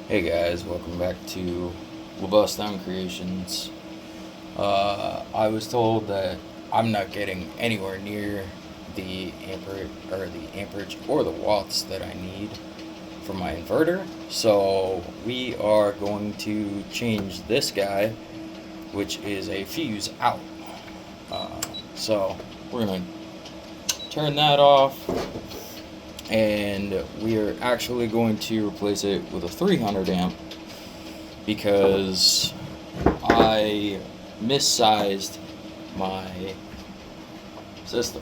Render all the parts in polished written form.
Hey guys, welcome back to LaBustdown Creations. I was told that I'm not getting anywhere near the amperage or the watts that I need for my inverter, so we are going to change this guy, which is a fuse out. So we're gonna turn that off, and we are actually going to replace it with a 300 amp because I missized my system.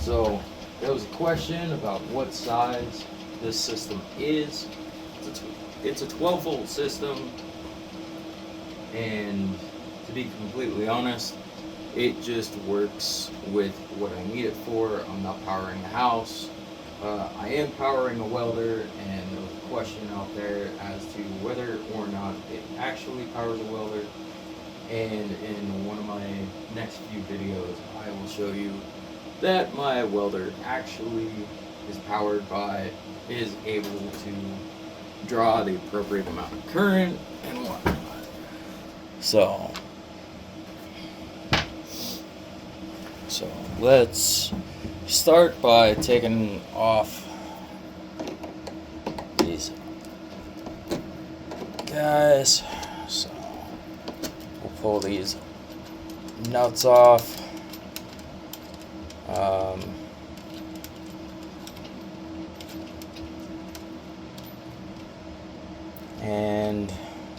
So there was a question about what size this system is. It's a 12 volt system, and to be completely honest, it just works with what I need it for. I'm not powering a house. I am powering a welder, and there was a question out there as to whether or not it actually powers a welder. And in one of my next few videos, I will show you that my welder actually is able to draw the appropriate amount of current and whatnot. So let's start by taking off these guys. So we'll pull these nuts off. And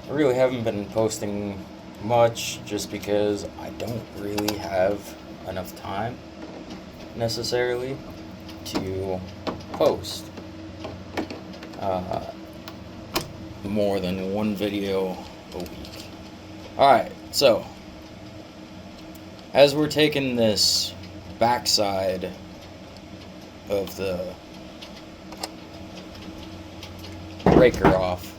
I really haven't been posting much just because I don't really have enough time necessarily to post more than one video a week. Alright, so as we're taking this backside of the breaker off,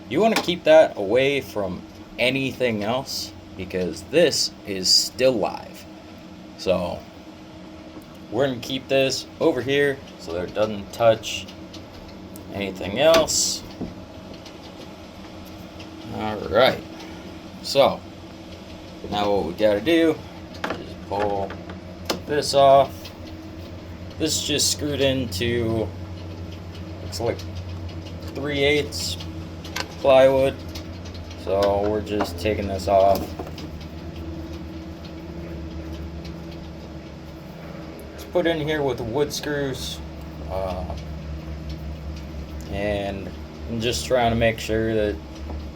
you want to keep that away from anything else because this is still live. So we're going to keep this over here so that it doesn't touch anything else. Alright, so now what we got to do is pull this off. This is just screwed into, it's like 3/8 plywood, so we're just taking this off. It's put in here with the wood screws, and I'm just trying to make sure that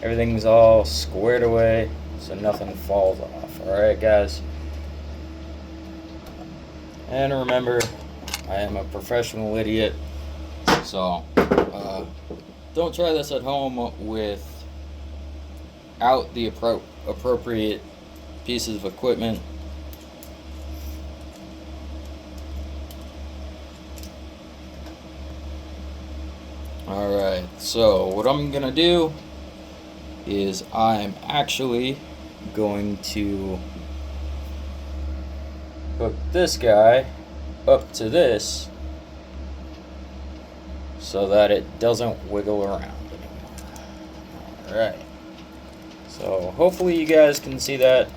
everything's all squared away so nothing falls off. Alright guys, and remember, I am a professional idiot, so don't try this at home without the appropriate pieces of equipment. Alright, so what I'm gonna do is I'm actually going to hook this guy up to this so that it doesn't wiggle around anymore. Alright, so hopefully you guys can see that.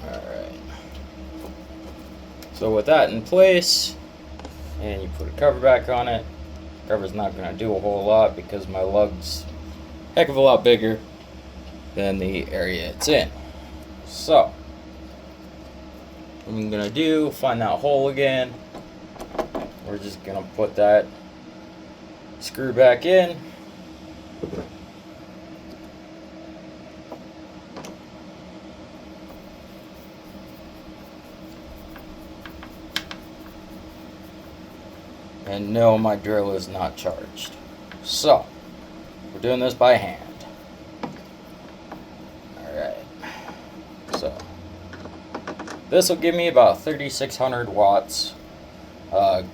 Alright, so with that in place, and you put a cover back on it, cover's not going to do a whole lot because my lug's a heck of a lot bigger than the area it's in. So what I'm going to do, find that hole again. We're just going to put that screw back in. And no, my drill is not charged. So we're doing this by hand. Alright. So this will give me about 3,600 watts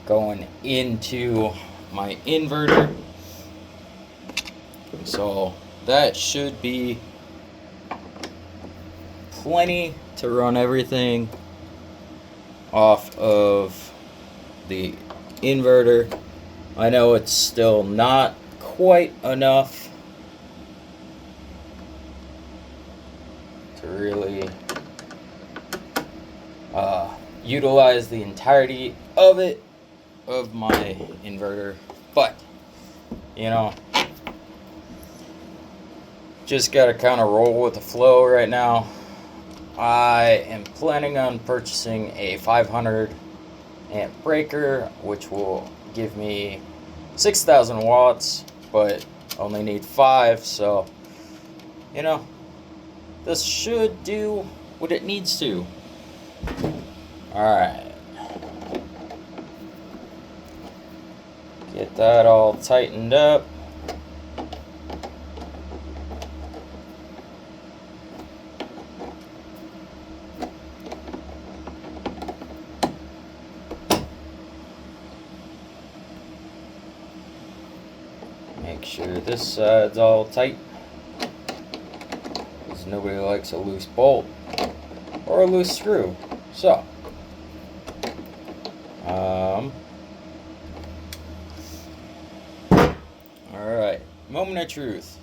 going into my inverter. So that should be plenty to run everything off of the inverter. I know it's still not quite enough to really utilize the entirety of it, of my inverter, but you know, just gotta kind of roll with the flow right now. I am planning on purchasing a 500 amp breaker, which will give me 6,000 watts, but only need 5, so you know, this should do what it needs to. Alright, get that all tightened up. Make sure this side's all tight, because nobody likes a loose bolt or a loose screw. So, alright, moment of truth.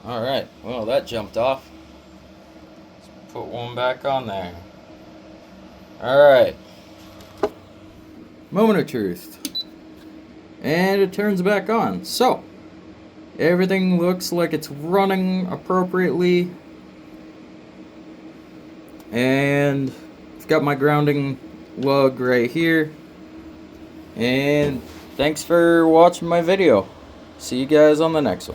Alright, well, that jumped off. Let's put one back on there. Alright, moment of truth. And it turns back on. So, everything looks like it's running appropriately. And I've got my grounding lug right here. And thanks for watching my video. See you guys on the next one.